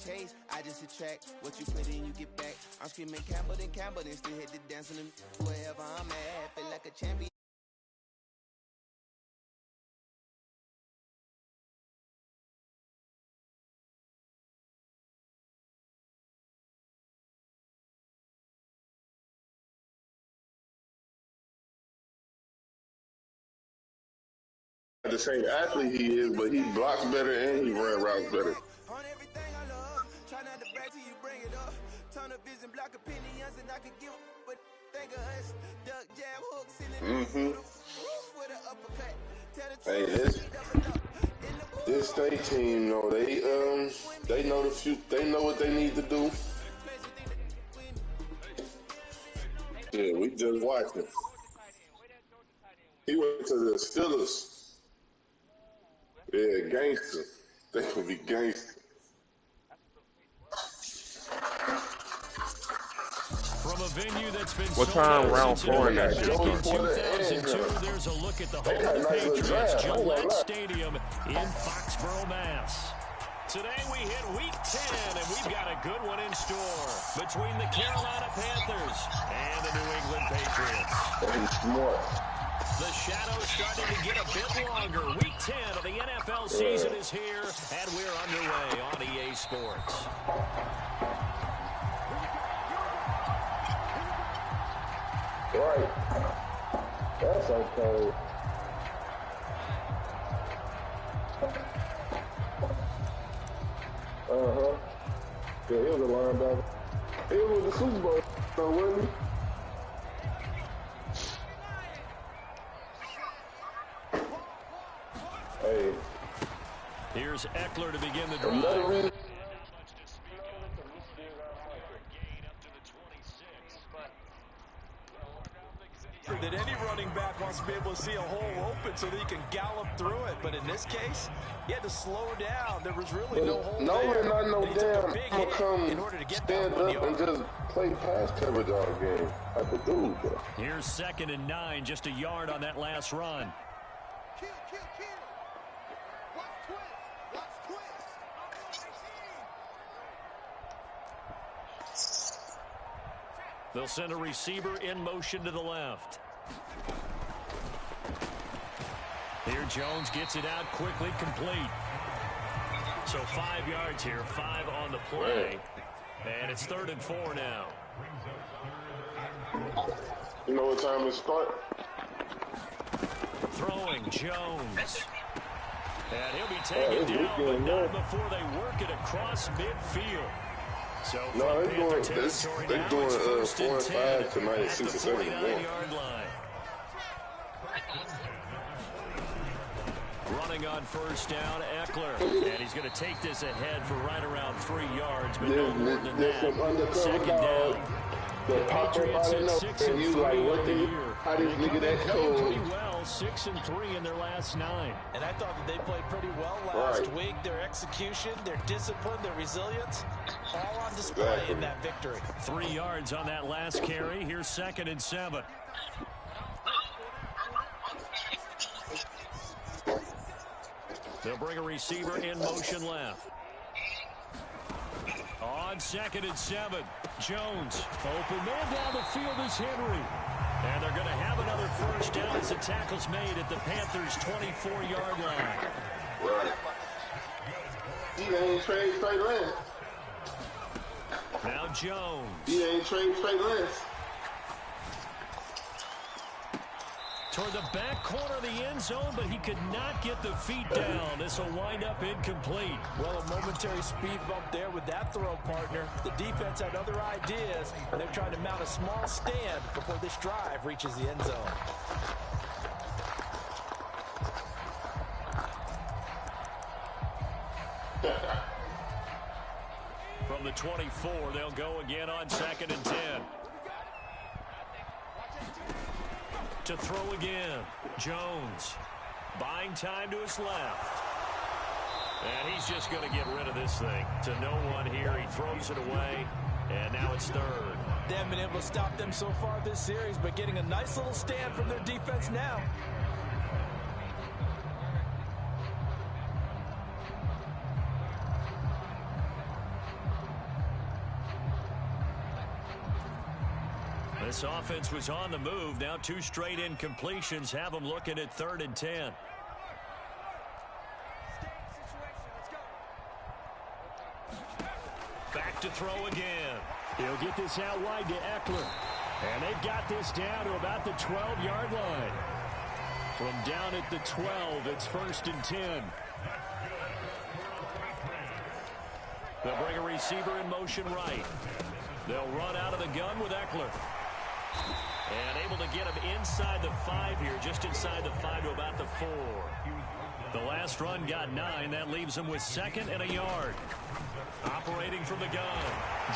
case. I just attract what you put in, you get back. I'm screaming Campbell, then still hit the dancing wherever I'm at. Feel like a champion. The same athlete he is, but he blocks better and he run routes better. On everything I love, try not to brag till you bring it up. Turn of vision, block opinions, and I could give but think of us. Duck, jab, hooks in the roof with an uppercut. Hey, this state team, know they know they know what they need to do. Yeah, we just watched him. He went to the Steelers. Yeah, gangster. They could be gangster. From a venue that's been what time round 4 in that shit? Back in 2002, there's a look at the home of the Patriots, Gillette Stadium in Foxborough, Mass. Today we hit week 10, and we've got a good one in store between the Carolina Panthers and the New England Patriots. That's smart. The shadow's starting to get a bit longer. Week 10 of the NFL season is here, and we're underway on EA Sports. Right. That's okay. Yeah, he was a linebacker. He was the Super Bowl, wasn't he? Hey. Here's Eckler to begin the drive. That any running back wants to be able to see a hole open so that he can gallop through it. But in this case, he had to slow down. There was really no hole there. No damn, I'm gonna come stand up and just play pass coverage all game. I could do that. Here's 2nd and 9, just a yard on that last run. They'll send a receiver in motion to the left. Here Jones gets it out quickly, complete. So 5 yards here, 5 on the play. And it's 3rd and 4 now. You know what time it start? Throwing Jones. And he'll be taken down, but not before they work it across midfield. So no, they're doing 4 and 5 tonight, 6 and 7 and 1. Running on 1st down, Eckler, and he's going to take this ahead for right around 3 yards, but no more than that. 2nd down. The Patriots at 6 and 3 on the year. How this nigga that cold? Pretty well, 6 and 3 in their last 9. And I thought that they played pretty well last week. Their execution, their discipline, their resilience, all on display in that victory. 3 yards on that last carry. Here's 2nd and 7. They'll bring a receiver in motion left. On 2nd and 7, Jones. Open man down the field is Henry. And they're going to have another 1st down as the tackle's made at the Panthers' 24-yard line. Right. He ain't trade straight left. Now Jones. He ain't trade straight left. Toward the back corner of the end zone, but he could not get the feet down. This will wind up incomplete. Well, a momentary speed bump there with that throw, partner. The defense had other ideas, and they're trying to mount a small stand before this drive reaches the end zone. From the 24, they'll go again on 2nd and 10. To throw again, Jones buying time to his left. And he's just going to get rid of this thing to no one here. He throws it away, and now it's 3rd. They haven't been able to stop them so far this series, but getting a nice little stand from their defense now. This offense was on the move. Now 2 straight incompletions have them looking at 3rd and 10. Back to throw again. He'll get this out wide to Eckler. And they've got this down to about the 12-yard line. From down at the 12, it's 1st and 10. They'll bring a receiver in motion right. They'll run out of the gun with Eckler. And able to get him inside the 5 here, just inside the 5 to about the 4. The last run got 9. That leaves him with 2nd and a yard. Operating from the gun,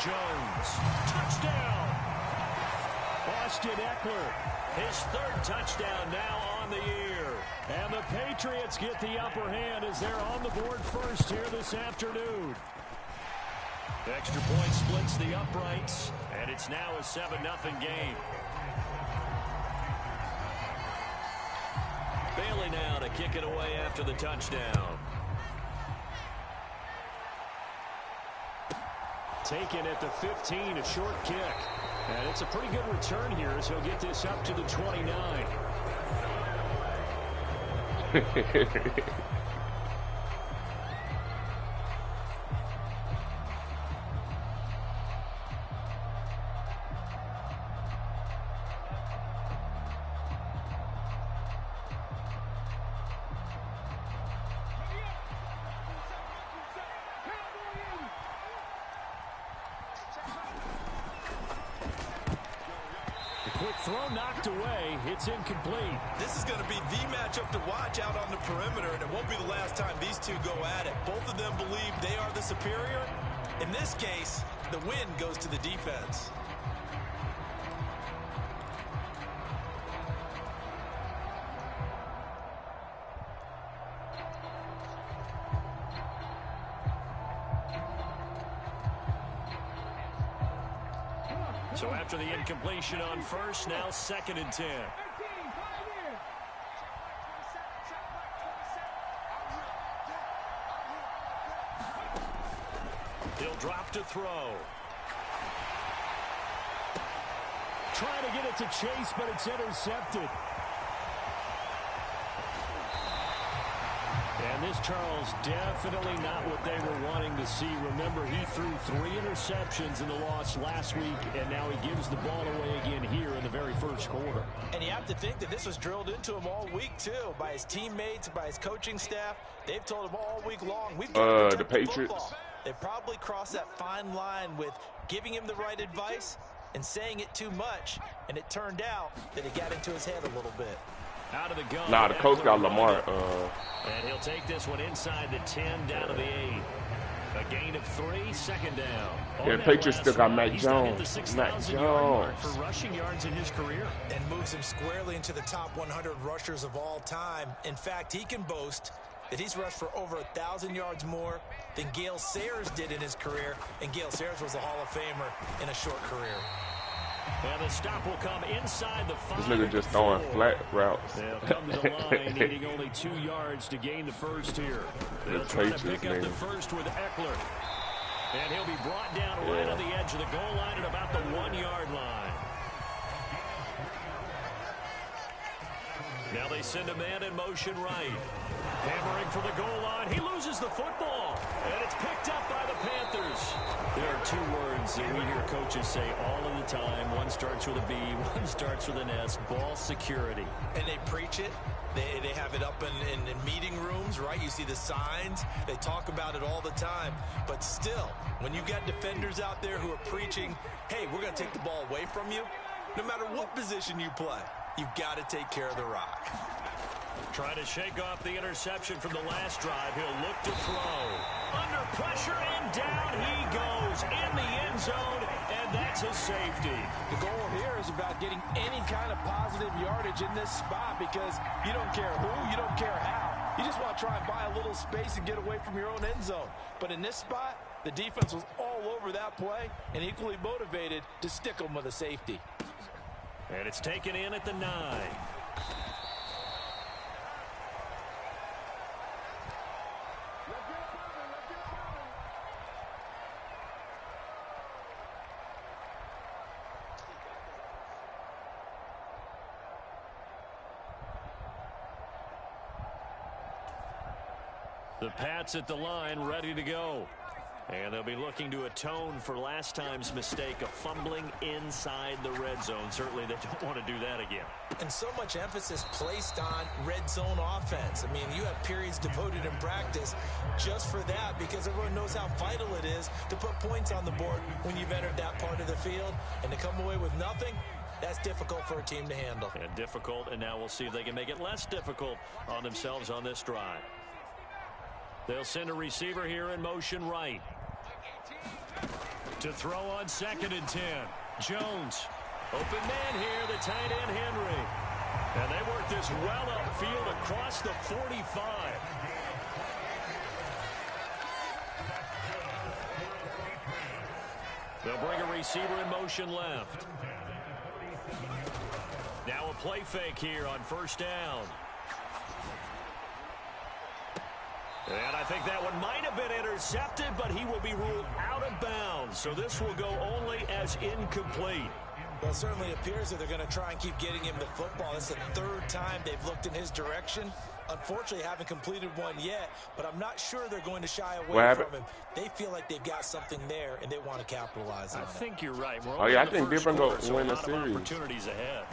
Jones. Touchdown! Austin Eckler. His 3rd touchdown now on the year. And the Patriots get the upper hand as they're on the board first here this afternoon. Extra point splits the uprights, and it's now a 7-0 game. Bailey now to kick it away after the touchdown. Taken at the 15, a short kick. And it's a pretty good return here as he'll get this up to the 29. Quick throw knocked away. It's incomplete. This is going to be the matchup to watch out on the perimeter, and it won't be the last time these two go at it. Both of them believe they are the superior. In this case, the win goes to the defense. So after the incompletion on first, now 2nd and 10. He'll drop to throw. Trying to get it to Chase, but it's intercepted. And this, Charles, definitely not what they were wanting to see. Remember, he threw 3 interceptions in the loss last week, and now he gives the ball away again here in the very first quarter. And you have to think that this was drilled into him all week, too, by his teammates, by his coaching staff. They've told him all week long, we've got to the Patriots. Football. They probably crossed that fine line with giving him the right advice and saying it too much, and it turned out that it got into his head a little bit. Out of the gun. Nah, the coach got Lamar. And he'll take this one inside the 10 down to the 8. A gain of 3, 2nd down. Yeah, the Patriots still got Mac Jones. Mac Jones. For rushing yards in his career. And moves him squarely into the top 100 rushers of all time. In fact, he can boast that he's rushed for over 1,000 yards more than Gale Sayers did in his career. And Gale Sayers was a Hall of Famer in a short career. And the stop will come inside the 5. This nigga just throwing flat routes. They'll come to the line, needing only 2 yards to gain the first here. They'll try to pick up the first with Eckler. And he'll be brought down right on the edge of the goal line at about the 1-yard line. Now they send a man in motion right. Hammering for the goal line. He loses the football. And it's picked up by the Panthers. There are 2 words that we hear coaches say all of the time. One starts with a B, one starts with an S. Ball security. And they preach it. They have it up in meeting rooms, right? You see the signs. They talk about it all the time. But still, when you got defenders out there who are preaching, hey, we're going to take the ball away from you, no matter what position you play, you've got to take care of the rock. Trying to shake off the interception from the last drive. He'll look to throw. Under pressure, and down he goes in the end zone, and that's his safety. The goal here is about getting any kind of positive yardage in this spot because you don't care who, you don't care how. You just want to try and buy a little space and get away from your own end zone. But in this spot, the defense was all over that play and equally motivated to stick them with a safety. And it's taken in at the 9. The Pats at the line, ready to go. And they'll be looking to atone for last time's mistake of fumbling inside the red zone. Certainly they don't want to do that again. And so much emphasis placed on red zone offense. I mean, you have periods devoted in practice just for that because everyone knows how vital it is to put points on the board when you've entered that part of the field. And to come away with nothing, that's difficult for a team to handle. And difficult, and now we'll see if they can make it less difficult on themselves on this drive. They'll send a receiver here in motion right. To throw on 2nd and 10. Jones. Open man here, the tight end Henry. And they work this well upfield across the 45. They'll bring a receiver in motion left. Now a play fake here on 1st down. And I think that one might have been intercepted, but he will be ruled out of bounds. So this will go only as incomplete. Well, it certainly appears that they're going to try and keep getting him the football. It's the 3rd time they've looked in his direction. Unfortunately, haven't completed one yet, but I'm not sure they're going to shy away from him. They feel like they've got something there, and they want to capitalize on it. I think you're right. Oh, yeah, I think Different go win the series. Opportunities ahead.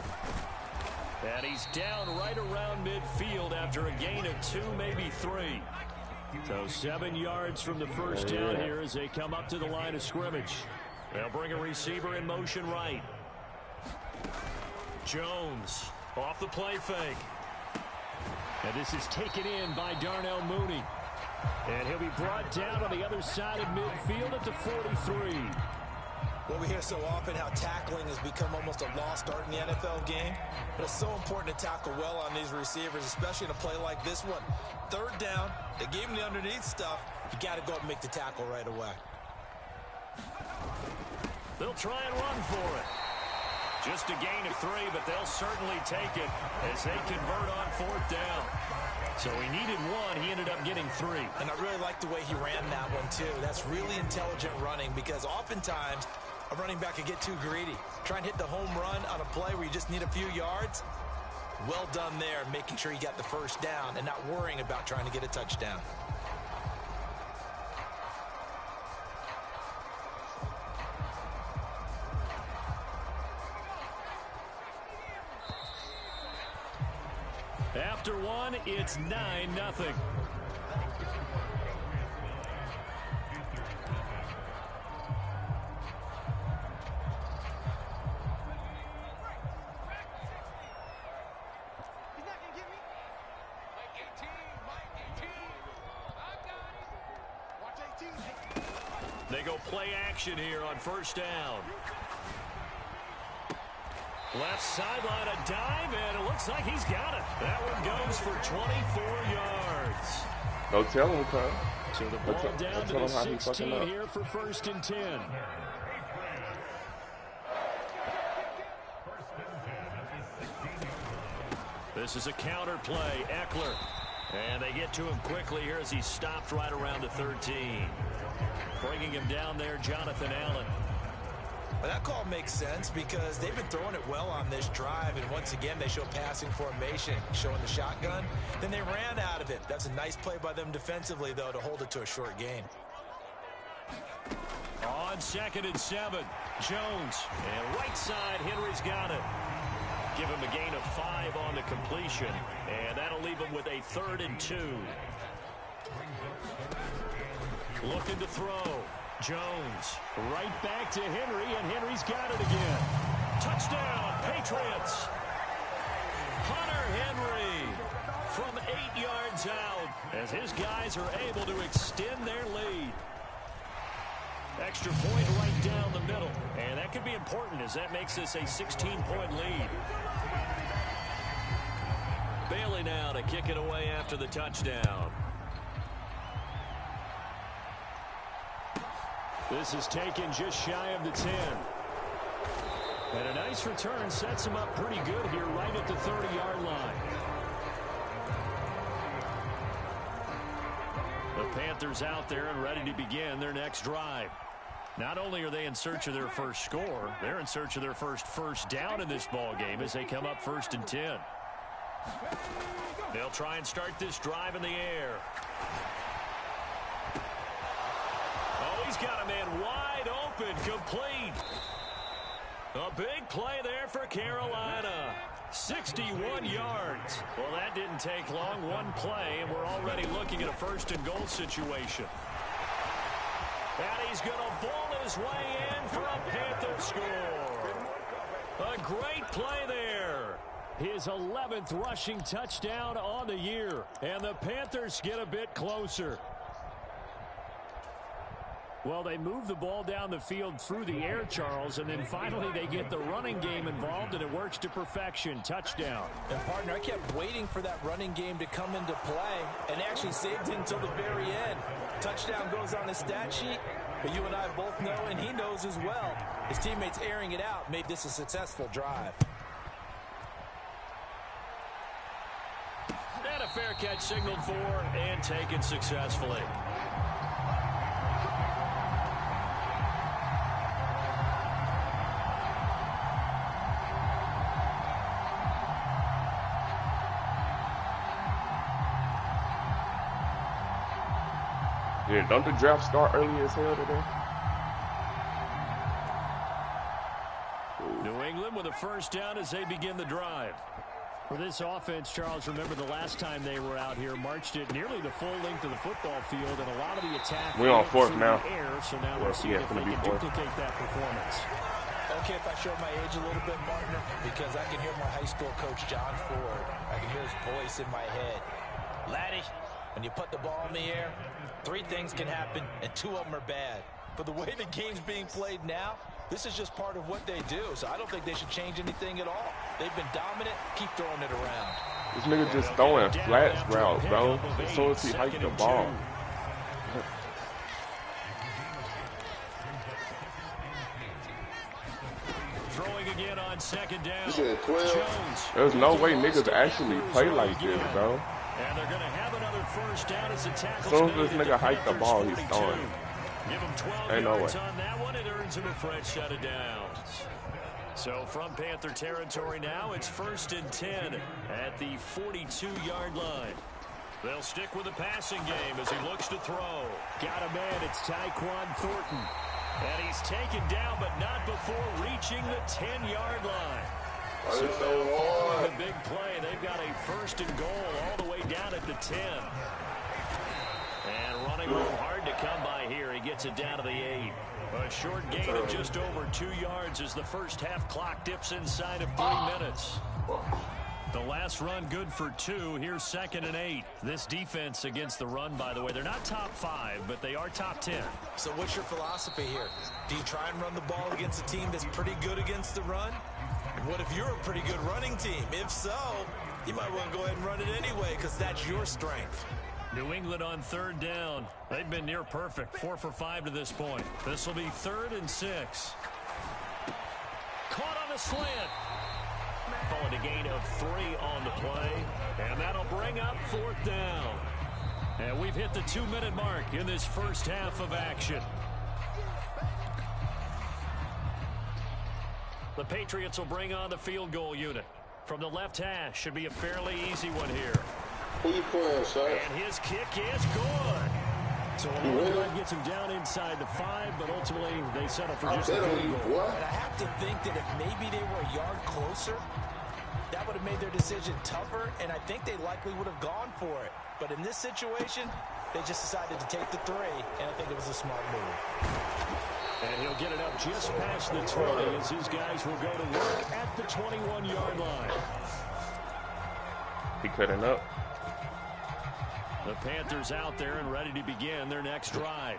And he's down right around midfield after a gain of 2, maybe 3. So 7 yards from the first down here as they come up to the line of scrimmage. They'll bring a receiver in motion right. Jones off the play fake. And this is taken in by Darnell Mooney. And he'll be brought down on the other side of midfield at the 43. Well, we hear so often how tackling has become almost a lost art in the NFL game. But it's so important to tackle well on these receivers, especially in a play like this one. 3rd down, they gave him the underneath stuff. You got to go up and make the tackle right away. They'll try and run for it. Just a gain of 3, but they'll certainly take it as they convert on 4th down. So he needed 1. He ended up getting 3. And I really like the way he ran that one, too. That's really intelligent running because oftentimes a running back can get too greedy. Try and hit the home run on a play where you just need a few yards. Well done there, making sure you got the 1st down and not worrying about trying to get a touchdown. After 1, it's 9-0. They go play action here on 1st down. Left sideline, a dive, and it looks like he's got it. That one goes for 24 yards. Go tell him, Kyle. So the ball down to the 16 here for 1st and 10. This is a counter play, Eckler. And they get to him quickly here as he's stopped right around the 13. Bringing him down there, Jonathan Allen. Well, that call makes sense because they've been throwing it well on this drive, and once again they show passing formation, showing the shotgun. Then they ran out of it. That's a nice play by them defensively, though, to hold it to a short gain. On 2nd and 7, Jones. And right side, Henry's got it. Give him a gain of 5 on the completion, and that'll leave him with a 3rd and 2. Looking to throw. Jones right back to Henry, and Henry's got it again. Touchdown, Patriots. Hunter Henry from 8 yards out as his guys are able to extend their lead. Extra point right down the middle, and that could be important as that makes this a 16-point lead. Bailey now to kick it away after the touchdown. This is taken just shy of the 10. And a nice return sets him up pretty good here right at the 30-yard line. The Panthers out there and ready to begin their next drive. Not only are they in search of their first score, they're in search of their first down in this ball game as they come up 1st and 10. They'll try and start this drive in the air. He's got a man wide open, complete. A big play there for Carolina. 61 yards. Well, that didn't take long. One play, and we're already looking at a first-and-goal situation. And he's going to ball his way in for a Panther score. A great play there. His 11th rushing touchdown on the year. And the Panthers get a bit closer. Well, they move the ball down the field through the air, Charles, and then finally they get the running game involved, and it works to perfection. Touchdown. And, partner, I kept waiting for that running game to come into play and actually saved it until the very end. Touchdown goes on the stat sheet, but you and I both know, and he knows as well, his teammates airing it out made this a successful drive. And a fair catch signaled for and taken successfully. Yeah, don't the draft start early as hell today? New England with a first down as they begin the drive. For this offense, Charles, remember the last time they were out here, marched it nearly the full length of the football field, and a lot of the attack. We're on fourth now. Air, so now we'll see if they can duplicate that performance. Okay, if I showed my age a little bit, partner, because I can hear my high school coach, John Ford. I can hear his voice in my head. Laddie, when you put the ball in the air, 3 things can happen, and 2 of them are bad. But the way the game's being played now, this is just part of what they do, so I don't think they should change anything at all. They've been dominant. Keep throwing it around. This nigga just throwing flats routes, bro. As soon as he hiked the ball. Throwing again on second down. Jones. There's no way niggas actually play like this, bro. And they're going to have another first down as the tackle. As soon as this nigga hiked the ball, he's throwing. Give him 12 Ain't no yards way. on that one. It earns him a fresh set of downs. So from Panther territory now, it's 1st and 10 at the 42-yard line. They'll stick with the passing game as he looks to throw. Got a man. It's Tyquan Thornton. And he's taken down, but not before reaching the 10-yard line. So a big play. They've got a 1st and goal all the way down at the 10. And running a little hard to come by here. He gets it down to the 8. A short gain of just over 2 yards as the first half clock dips inside of 3 minutes. The last run good for 2. Here's 2nd and 8. This defense against the run, by the way, they're not top 5, but they are top 10. So what's your philosophy here? Do you try and run the ball against a team that's pretty good against the run? What if you're a pretty good running team? If so, you might want to go ahead and run it anyway because that's your strength. New England on 3rd down. They've been near perfect. 4 for 5 to this point. This will be 3rd and 6. Caught on the slant. Calling a gain of 3 on the play. And that'll bring up 4th down. And we've hit the 2-minute mark in this first half of action. The Patriots will bring on the field goal unit. From the left hash, should be a fairly easy one here. Who you playing, son? And his kick is good. So a gets him down inside the 5, but ultimately they settle for just a field goal. And I have to think that if maybe they were a yard closer, that would have made their decision tougher, and I think they likely would have gone for it. But in this situation, they just decided to take the 3, and I think it was a smart move. And he'll get it up just past the 20 as his guys will go to work at the 21-yard line. He cutting up. The Panthers out there and ready to begin their next drive.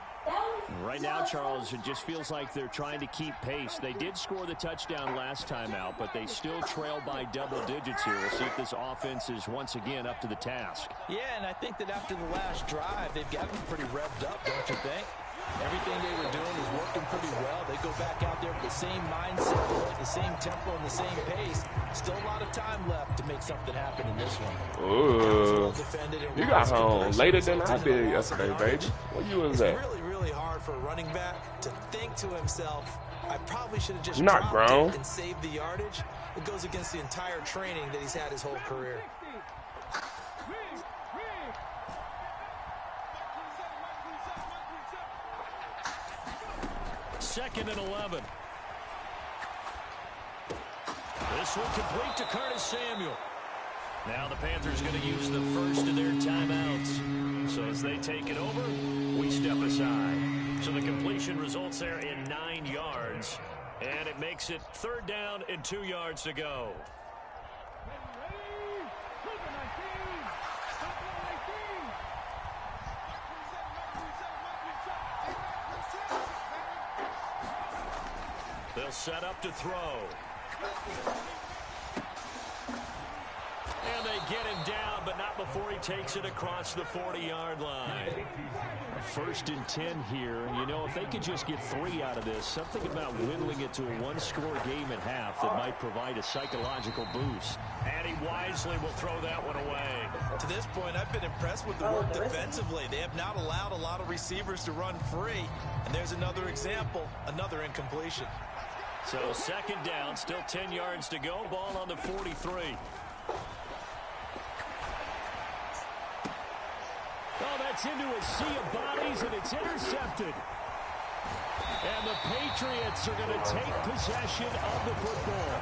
Right now, Charles, it just feels like they're trying to keep pace. They did score the touchdown last time out, but they still trail by double digits here. We'll see if this offense is once again up to the task. Yeah, and I think that after the last drive, they've got them pretty revved up, don't you think? Everything they were doing is working pretty well. They go back out there with the same mindset, the same tempo, and the same pace. Still a lot of time left to make something happen in this one. Ooh. You got home later than I did yesterday, baby. Where you was at? It's really, really hard for a running back to think to himself, I probably should have just not grown and saved the yardage. It goes against the entire training that he's had his whole career. 2nd and 11. This will complete to Curtis Samuel. Now the Panthers going to use the first of their timeouts. So as they take it over, we step aside. So the completion results there in 9 yards. And it makes it 3rd down and 2 yards to go. They'll set up to throw. And they get him down, but not before he takes it across the 40-yard line. 1st and 10 here. You know, if they could just get 3 out of this, something about whittling it to a 1-score game at half that might provide a psychological boost. And he wisely will throw that one away. To this point, I've been impressed with the work defensively. They have not allowed a lot of receivers to run free. And there's another example, another incompletion. So 2nd down, still 10 yards to go. Ball on the 43. Oh, that's into a sea of bodies, and it's intercepted. And the Patriots are going to take possession of the football.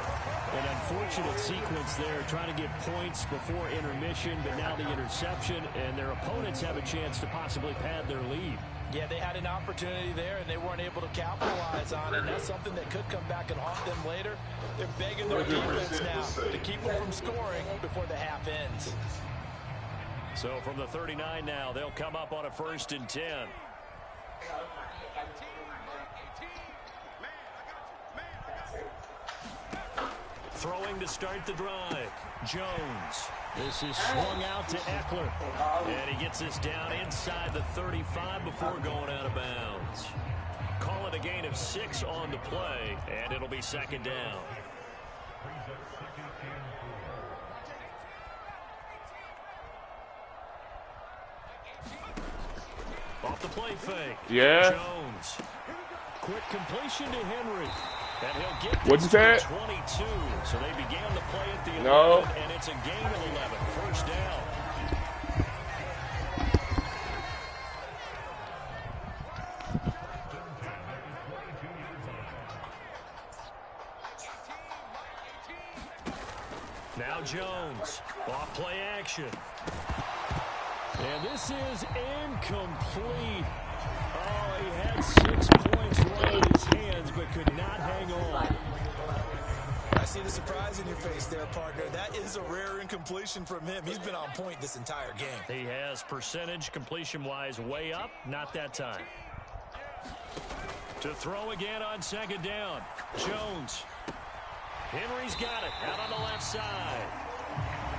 An unfortunate sequence there, trying to get points before intermission, but now the interception, and their opponents have a chance to possibly pad their lead. Yeah, they had an opportunity there, and they weren't able to capitalize on it. And that's something that could come back and haunt them later. They're begging their defense now to keep them from scoring before the half ends. So from the 39 now, they'll come up on a 1st and 10. Throwing to start the drive. Jones. This is swung out to Eckler. And he gets this down inside the 35 before going out of bounds. Call it a gain of 6 on the play, and it'll be 2nd down. Off the play fake. Yeah. Jones. Quick completion to Henry. And he'll get What'd you say? 22. So they began the play at the 11, No. and it's a gain of 11. 1st down. Now Jones. Off play action. And this is incomplete. Oh, he had 6 points right in his hands, but could not hang on. I see the surprise in your face there, partner. That is a rare incompletion from him. He's been on point this entire game. He has percentage completion-wise way up. Not that time. To throw again on 2nd down. Jones. Henry's got it out on the left side.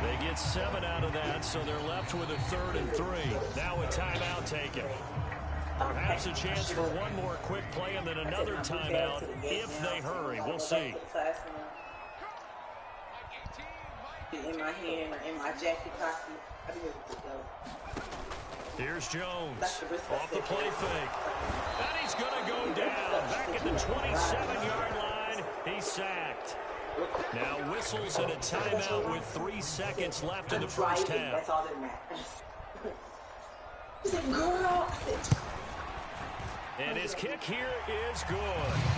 They get 7 out of that, so they're left with a 3rd and 3. Now a timeout taken. Perhaps a chance for one more quick play and then another timeout if they hurry. We'll see. In my hand, in my jacket pocket, I'll be able to go. Here's Jones. Off the play fake. And he's going to go down. Back at the 27-yard line. He's sacked. Now whistles and a timeout with 3 seconds left in the first half. That's all that matters. He said, girl. And his kick here is good.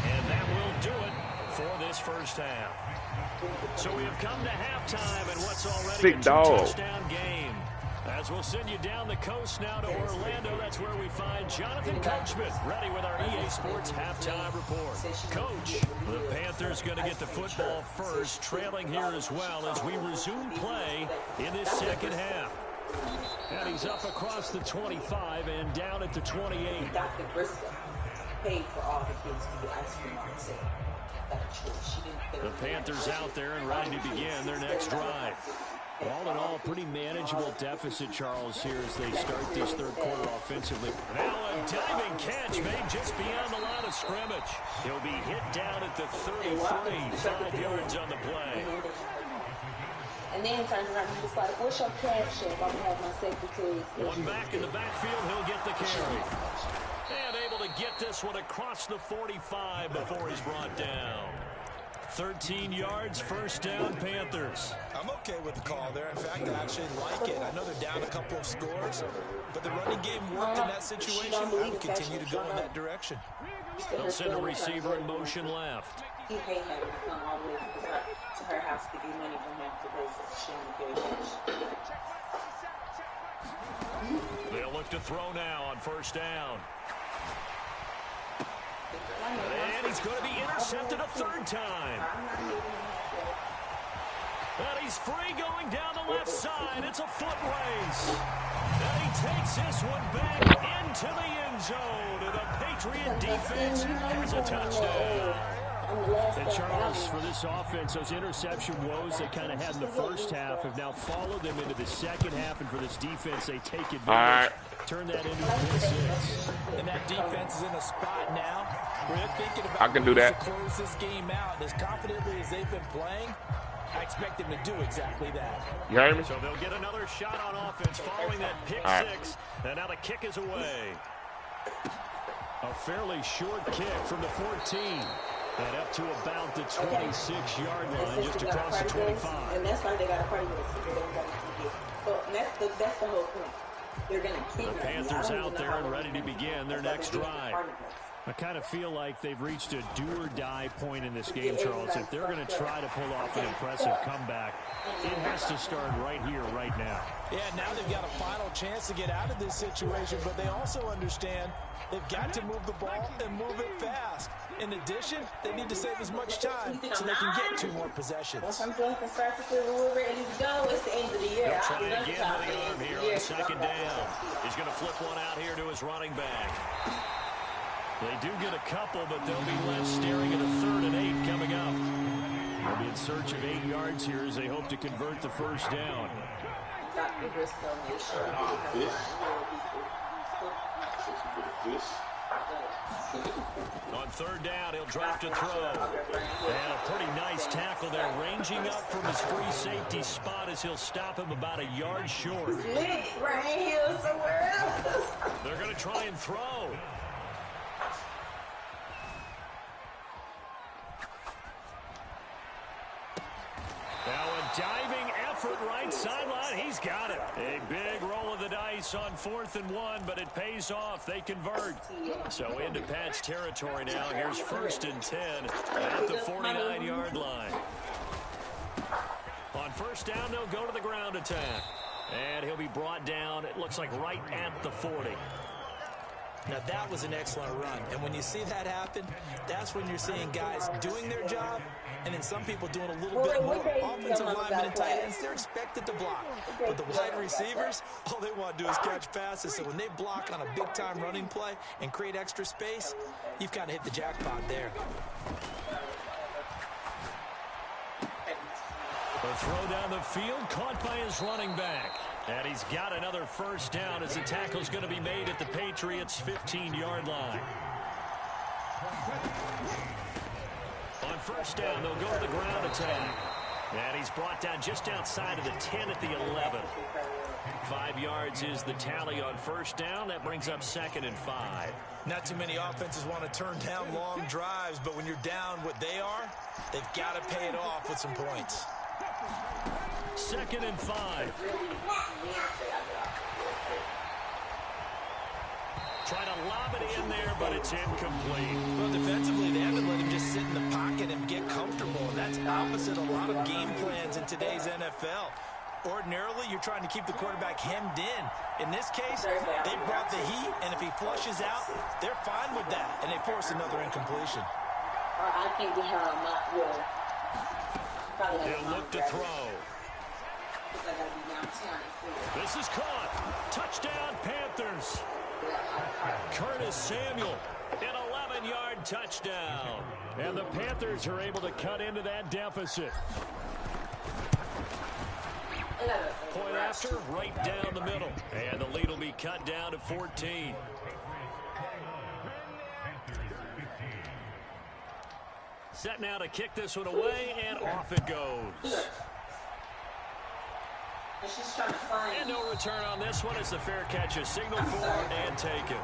And that will do it for this first half. So we have come to halftime and what's already a 2-touchdown game. As we'll send you down the coast now to Orlando, that's where we find Jonathan Coachman ready with our EA Sports halftime report. Coach, the Panthers going to get the football first, trailing here as well as we resume play in this second half. And he's up across the 25 and down at the 28. Dr. Briscoe paid for all the kids to get ice cream on sale. The Panthers out there and ready to begin their next drive. All in all, pretty manageable deficit, Charles, here as they start this third quarter offensively. Now a diving catch made just beyond the line of scrimmage. He'll be hit down at the 33, 5 yards on the play. And then turns around and he's like, what's your caption? I'm going to have my secretary. One back in the backfield, he'll get the carry. And able to get this one across the 45 before he's brought down. 13 yards, first down, Panthers. I'm okay with the call there. In fact, I actually like it. I know they're down a couple of scores, but the running game worked in that situation. I would continue to go in that direction. They'll send a receiver in motion left. He hate having to come all the way to her house to get money from him because she don't pay cash. They'll look to throw now on first down. And he's going to be intercepted a third time. And he's free going down the left side. It's a foot race. And he takes this one back into the end zone. And the Patriot defense has a touchdown. And Charles, for this offense, those interception woes they kind of had in the first half have now followed them into the second half. And for this defense, they take advantage. Turn that into a pick six. And that defense is in a spot now where they're thinking about I can do that. to close this game out. As confidently as they've been playing, I expect them to do exactly that. You hear me? So they'll get another shot on offense following that pick six. And now the kick is away. A fairly short kick from the 14. And up to about the 26-yard line, just across the 25. And that's why they got a party with it. So that's the whole point. They're going to keep the Panthers out there and ready to begin their next drive. I kind of feel like they've reached a do-or-die point in this game, Charles. If they're going to try to pull off an impressive comeback, it has to start right here, right now. Yeah, now they've got a final chance to get out of this situation, but they also understand they've got to move the ball and move it fast. In addition, they need to save as much time so they can get 2 more possessions. Once I'm doing constructive, we're ready to go. It's the end of the year. They'll try again with the arm here on second down. He's going to flip one out here to his running back. They do get a couple, but they'll be left staring at a 3rd and 8 coming up. They'll be in search of 8 yards here as they hope to convert the first down. On 3rd down, he'll drop to throw. And a pretty nice tackle there, ranging up from his free safety spot as he'll stop him about a yard short. Right here somewhere else. They're going to try and throw. Now a diving effort right sideline. He's got it. A big roll of the dice on 4th and 1, but it pays off. They convert. So into Pat's territory now. Here's 1st and 10 at the 49-yard line. On first down, they'll go to the ground attack. And he'll be brought down, it looks like, right at the 40. Now, that was an excellent run. And when you see that happen, that's when you're seeing guys doing their job and then some people doing a little bit more. Offensive linemen and tight ends, they're expected to block. But the wide receivers, all they want to do is catch passes. So when they block on a big-time running play and create extra space, you've kind of hit the jackpot there. The throw down the field, caught by his running back. And he's got another first down as the tackle's going to be made at the Patriots' 15-yard line. On first down, they'll go to the ground attack. And he's brought down just outside of the 10 at the 11. 5 yards is the tally on first down. That brings up 2nd and 5. Not too many offenses want to turn down long drives, but when you're down what they are, they've got to pay it off with some points. 2nd and 5. Trying to lob it in there, but it's incomplete. Well, defensively, they haven't let him just sit in the pocket and get comfortable, and that's opposite a lot of game plans in today's NFL. Ordinarily, you're trying to keep the quarterback hemmed in. In this case, they brought the heat, and if he flushes out, they're fine with that, and they force another incompletion. I think we have a lot more. They'll look to throw. This is caught. Touchdown, Panthers. Curtis Samuel, an 11-yard touchdown. And the Panthers are able to cut into that deficit. Point after, right down the middle. And the lead will be cut down to 14. Set now to kick this one away, and off it goes. And no return on this one as the fair catch is signaled for and taken.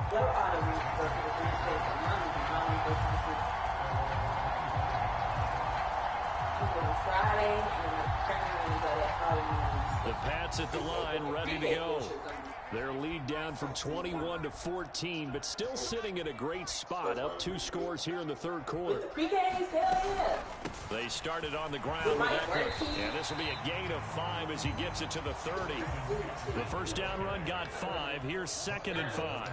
The Pats at the line, ready to go. Their lead down from 21 to 14, but still sitting at a great spot, up 2 scores here in the third quarter. They started on the ground with Eckler, and this will be a gain of 5 as he gets it to the 30. The first down run got 5. Here's 2nd and 5.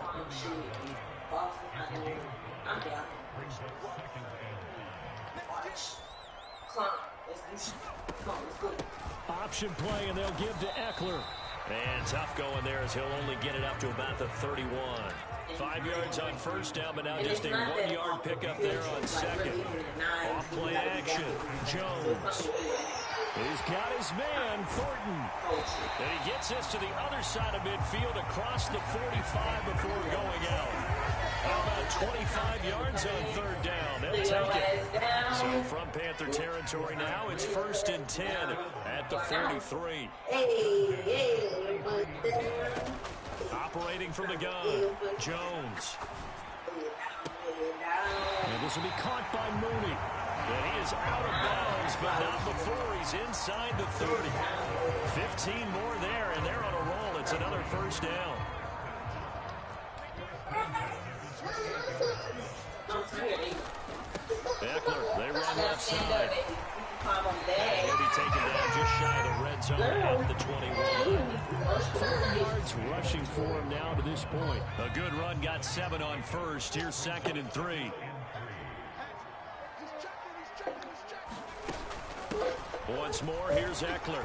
Option play, and they'll give to Eckler. And tough going there as he'll only get it up to about the 31. 5 yards on first down, but now just a 1-yard pickup there on second. Off play action. Jones. He's got his man, Thornton. And he gets this to the other side of midfield across the 45 before going out. About 25 yards on third down. They'll take it. So from Panther territory now, it's 1st and 10 at the 43. Operating from the gun, Jones. And this will be caught by Mooney. And he is out of bounds, but not before he's inside the 30. 15 more there, and they're on a roll. It's another first down. Eckler, they run left side. And he'll be taken down just shy of the red zone at the 21. 4 yards rushing for him now to this point. A good run, got 7 on first. Here's 2nd and 3. Once more, here's Eckler.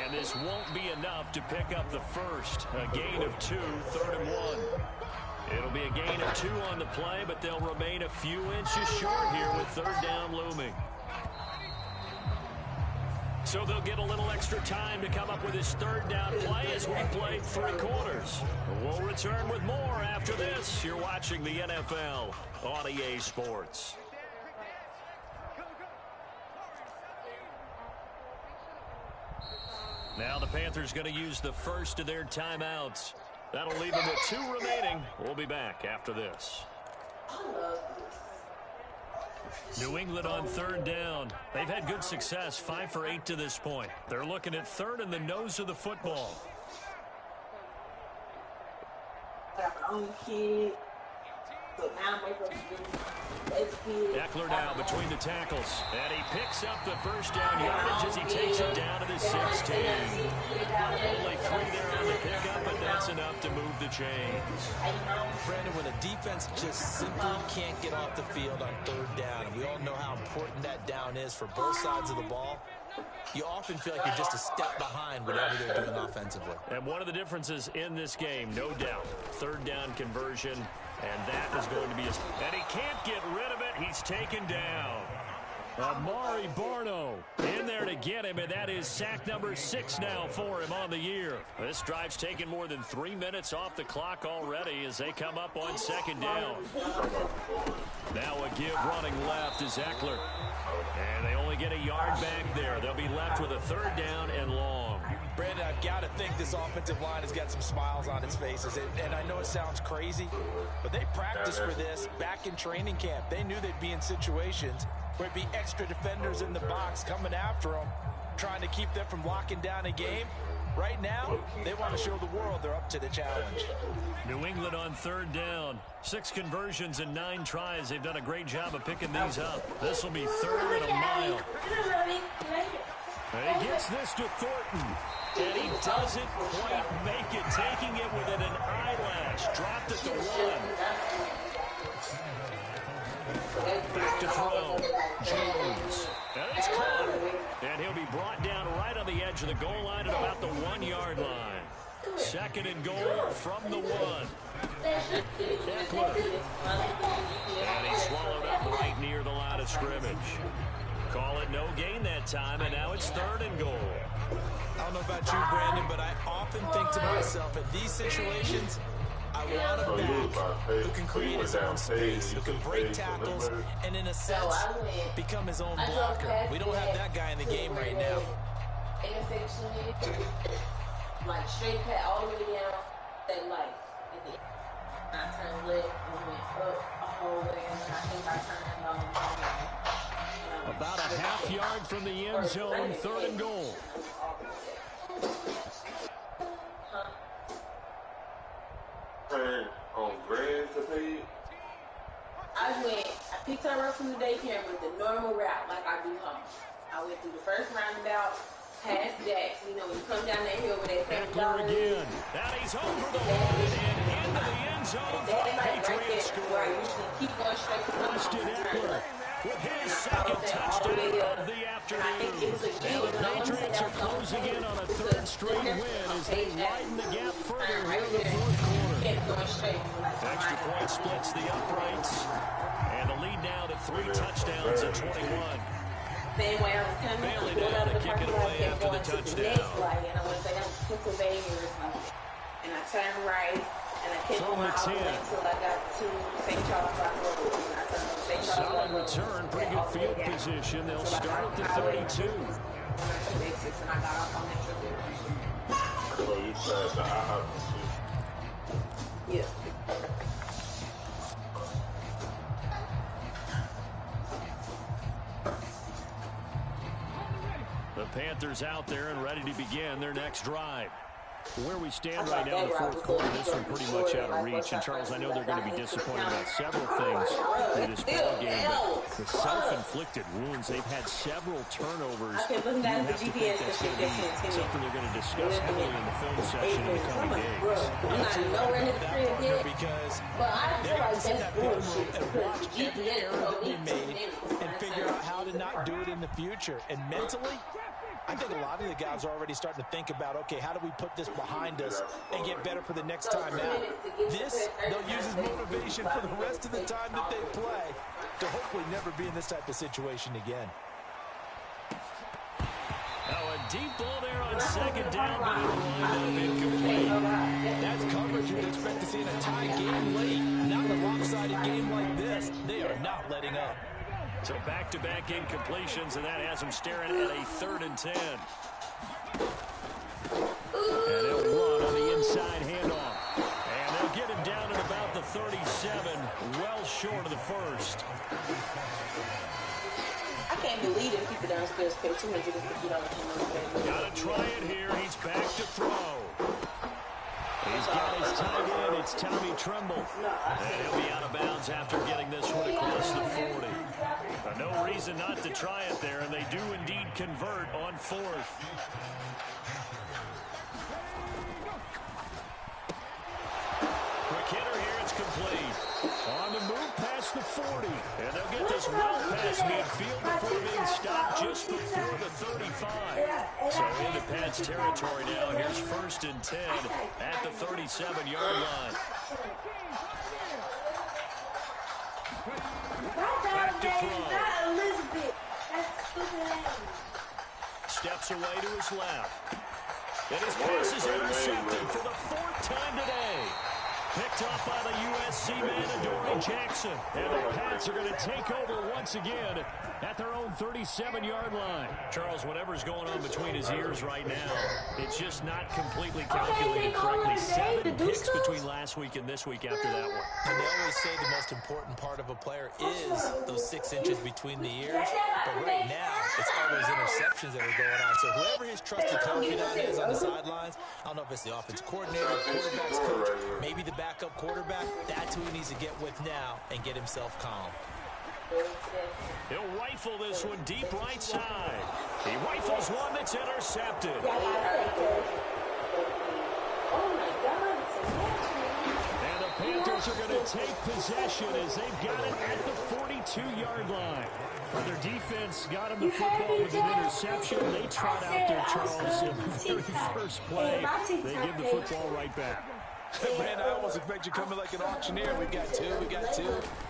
And this won't be enough to pick up the first. A gain of 2, 3rd and 1. It'll be a gain of 2 on the play, but they'll remain a few inches short here with 3rd down looming. So they'll get a little extra time to come up with his 3rd down play as we played 3 quarters. We'll return with more after this. You're watching the NFL on EA Sports. Now the Panthers going to use the first of their timeouts. That'll leave them with 2 remaining. We'll be back after this. New England on 3rd down. They've had good success, 5 for 8 to this point. They're looking at 3rd in the nose of the football. Eckler now between the tackles, and he picks up the first down yardage as he takes it down to the 16. Only 3 there on the pickup, but that's enough to move the chains. Brandon, when a defense just simply can't get off the field on 3rd down, and we all know how important that down is for both sides of the ball, you often feel like you're just a step behind whatever they're doing offensively. And one of the differences in this game, no doubt, 3rd down conversion. And that is going to be his. And he can't get rid of it. He's taken down. Amari Barno in there to get him, and that is sack number 6 now for him on the year. This drive's taken more than 3 minutes off the clock already as they come up on 2nd down. Now a give running left is Eckler. And they only get a yard back there. They'll be left with a 3rd down and long. Brandon, I've got to think this offensive line has got some smiles on its faces. And I know it sounds crazy, but they practiced for this back in training camp. They knew they'd be in situations where it'd be extra defenders in the box coming after them, trying to keep them from locking down a game. Right now, they want to show the world they're up to the challenge. New England on 3rd down. 6 conversions and 9 tries. They've done a great job of picking these up. This will be 3rd and a mile. And he gets this to Thornton. And he doesn't quite make it, taking it within an eyelash. Dropped at the 1. Back to throw. Jones. And it's caught. And he'll be brought down right on the edge of the goal line at about the 1-yard line. 2nd and goal from the 1. Eckler. And he swallowed up right near the line of scrimmage. Call it no gain that time, and now it's 3rd and goal. I don't know about you, Brandon, but I often think to myself, at these situations, I want a back who can create his own space, who can break tackles, and in a sense, become his own blocker. We don't have that guy in the game right now. Like straight cut all the way down that light. I turned left and went up a whole way, and I think I turned About a half yard from the end zone, 3rd and goal. turned on Grand to pay? I picked her up from the daycare with the normal route, like I do home. I went through the first roundabout, past Jack's. You know, when you come down that hill with that Eckler again. Now he's over the line and into the end zone for the Patriots score. Austin Eckler with his second touchdown of the afternoon. And the Patriots are closing in on a third straight win as they widen the gap further here in the fourth quarter. Extra point splits the uprights. And the lead now to 3 touchdowns at 21. Same way I was coming. Bailey down to kick it away after the touchdown. And I went to Pennsylvania or something. And I turned right. And I kept going all the way until I got to St. Charles Rock. Solid return, pretty good field position. They'll start at the 32. And I got off on that trip. So you said the IHOP. Yeah. The Panthers out there and ready to begin their next drive. Where we stand right now in the fourth quarter, this one pretty much out of reach. And, Charles, I know they're going to be disappointed about several things in this ball game, but the self-inflicted wounds, they've had several turnovers. You have to think that's going to be something they're going to discuss heavily in the film section in the coming days. Because they're going to sit in that film room and watch every error that they made and figure out how to not do it in the future. And mentally, I think a lot of the guys are already starting to think about, okay, how do we put this behind us and get better for the next time out? This, they'll use as motivation for the rest of the time that they play to hopefully never be in this type of situation again. Now a deep ball there on second down, but it lined up incomplete. That's coverage you'd expect to see in a tie game late. Not in a lopsided game like this. They are not letting up. So back-to-back incompletions, and that has them staring at a 3rd and 10. And they'll run on the inside handoff. And they'll get him down at about the 37, well short of the first. I can't believe it. People downstairs pay $250. Gotta try it here. He's back to throw. He's got his tight end. It's Tommy Tremble. And he'll be out of bounds after getting this one across the 40. No reason not to try it there, and they do indeed convert on 4th. Quick hitter here. It's complete. On the move past the 40. And they'll get this well past midfield before being stopped just before the 35. So into Pat's territory now. Here's 1st and 10 at the 37-yard line. Back to throw. Steps away to his left. And his pass is intercepted for the 4th time today. Picked up by the USC man, Adoree Jackson. And the Pats are going to take over once again at their own 37-yard line. Charles, whatever's going on between his ears right now, it's just not completely calculated correctly. 7 picks between last week and this week after that one. And they always say the most important part of a player is those 6 inches between the ears. But right now, it's all those interceptions that are going on. So whoever his trusted confidant is on the sidelines, I don't know if it's the offense coordinator, quarterback's coach, maybe the backup quarterback, that's who he needs to get with now and get himself calm. He'll rifle this one deep right side. He rifles one that's intercepted. And the Panthers are going to take possession as they've got it at the 42-yard line. Their defense got him the football with an interception. They trot out there, Charles, in the very first play. They give the football right back. Man, I almost expect you coming like an auctioneer. We got two.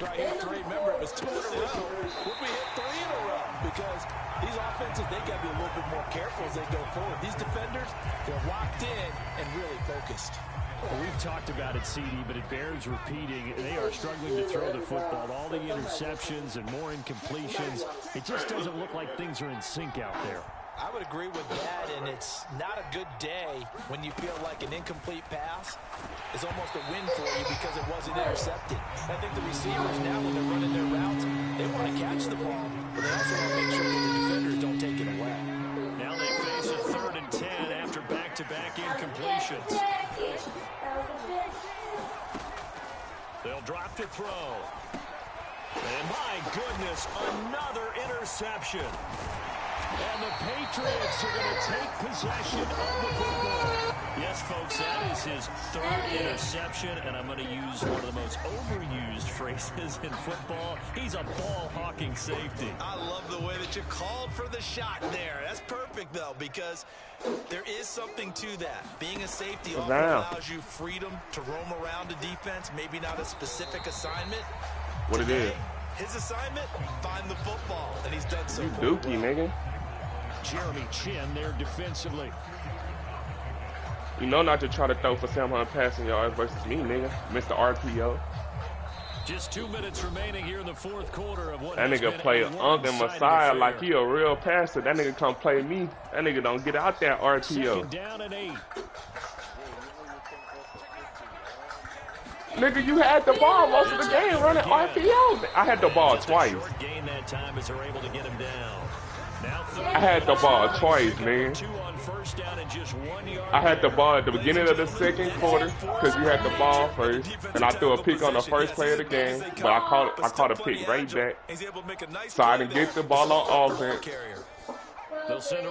Right here, 3. Remember, it was 2 in a row. Would we hit 3 in a row? Because these offenses, they got to be a little bit more careful as they go forward. These defenders, they're locked in and really focused. Well, we've talked about it, CD, but it bears repeating. They are struggling to throw the football. All the interceptions and more incompletions. It just doesn't look like things are in sync out there. I would agree with that, and it's not a good day when you feel like an incomplete pass is almost a win for you because it wasn't intercepted. I think the receivers now, when they're running their routes, they want to catch the ball, but they also want to make sure that the defenders don't take it away. Now they face a 3rd and 10 after back-to-back incompletions. drop to throw. And my goodness, another interception. And the Patriots are going to take possession of the football. Yes, folks, that is his third interception, and I'm going to use one of the most overused phrases in football. He's a ball-hawking safety. I love the way that you called for the shot there. That's perfect, though, because there is something to that. Being a safety often allows you freedom to roam around a defense, maybe not a specific assignment. What it is? His assignment, find the football, and he's done so. You dookie, nigga. Jeremy Chin there defensively. You know not to try to throw for 700 passing yards versus me, nigga. Mr. RPO. Just 2 minutes remaining here in the fourth quarter of what that nigga play Uncle Messiah like he a real passer. That nigga come play me. That nigga don't get out that RPO. Second down and 8. Nigga, you had the ball most of the game running RPO. I had the ball twice. Gain that time as they're able to get him down. I had the ball twice, man. I had the ball at the beginning of the second quarter because you had the ball first, and I threw a pick on the first play of the game, but I caught a pick right back, so I didn't get the ball on offense.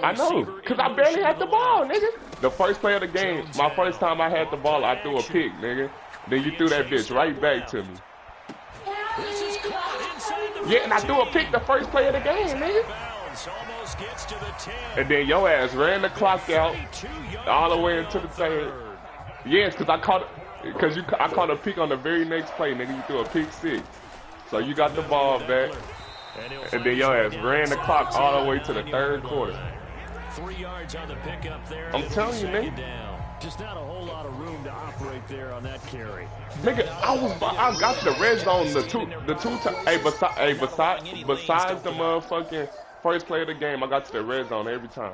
I know, because I barely had the ball, nigga. The first play of the game, my first time I had the ball, I threw a pick, nigga. Then you threw that bitch right back to me. Yeah, and I threw a pick the first play of the game, nigga. And then your ass ran the clock out all the way into the third. Yes, because I caught a pick on the very next play, nigga. You threw a pick 6. So you got the ball back. And then your ass ran the clock all the way to the third quarter. 3 yards on the pickup there. I'm telling you, nigga. Just not a whole lot of room to operate there on that carry. Nigga, I got to the red zone the two times. Hey, besides the motherfucking first play of the game, I got to the red zone every time.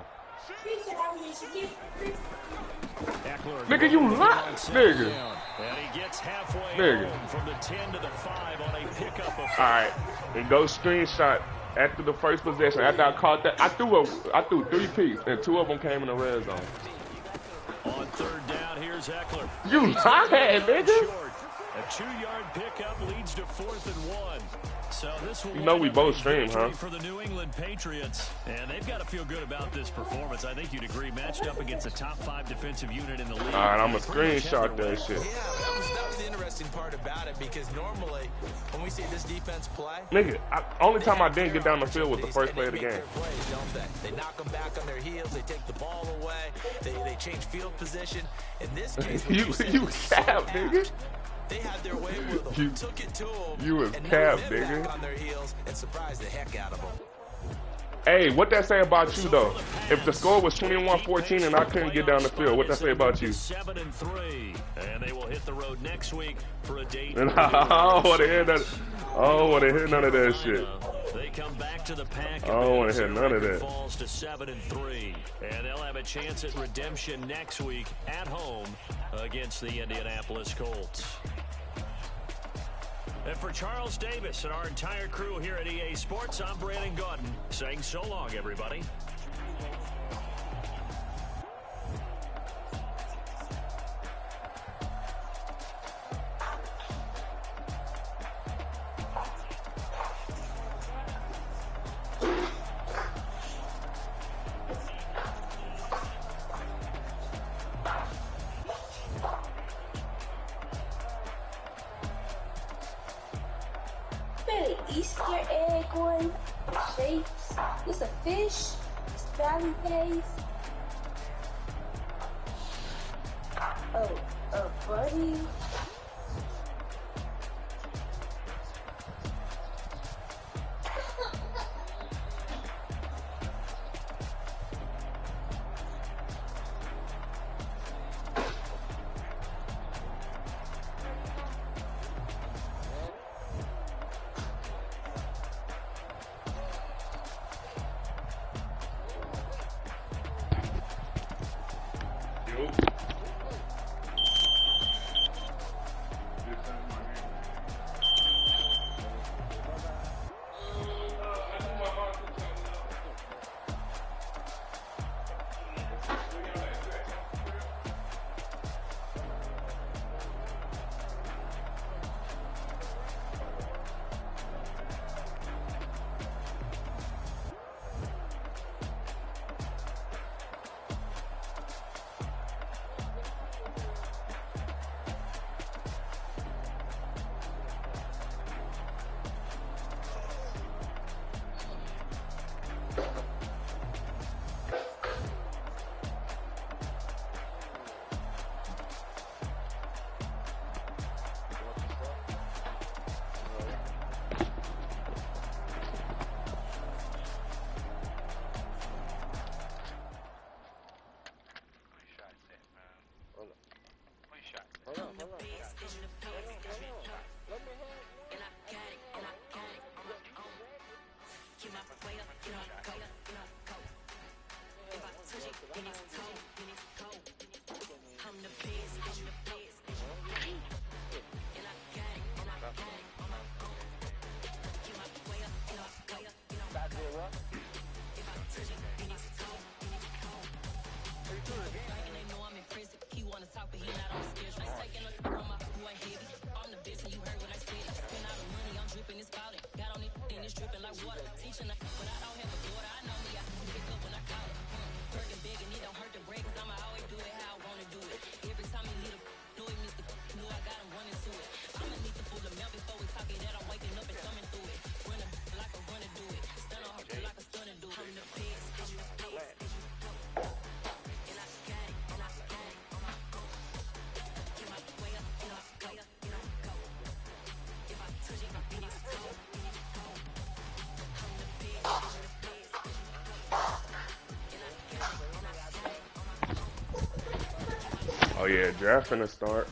Nigga, you not, nigga. And he gets halfway nigga. From the 10 to the 5 on a pickup of 5. All right, and go screenshot after the first possession. After I caught that, I threw 3 picks, and 2 of them came in the red zone. On third down, here's Eckler. You hothead, nigga. A 2-yard pickup leads to 4th and 1. So this will, you know we both stream, huh? For the New England Patriots, and they've got to feel good about this performance. I think you'd agree, matched up against a top 5 defensive unit in the league. All right, I'm gonna screenshot that shit. Yeah, that was the interesting part about it, because normally when we see this defense play, nigga, only time I didn't get down the field was the first play of the game. They knock them back on their heels. They take the ball away. They change field position. In this case, you cap, nigga. They had their way with them, took it to them, you was cap, nigga. On their heels and surprised the heck out of them. Hey, what that say about you though? If the score was 21-14 and I couldn't get down the field, what that say about you? 7-3, and they will hit the road next week for a date. I don't want to hear that. I don't want to hear none of that shit. They come back to the pack. I don't want to hear none of that. Falls to 7-3, and they'll have a chance at redemption next week at home against the Indianapolis Colts. And for Charles Davis and our entire crew here at EA Sports, I'm Brandon Gordon saying so long, everybody. Easter egg one, shapes. It's a fish. It's Valley Pace. Oh, buddy. Oh yeah, draft finna start.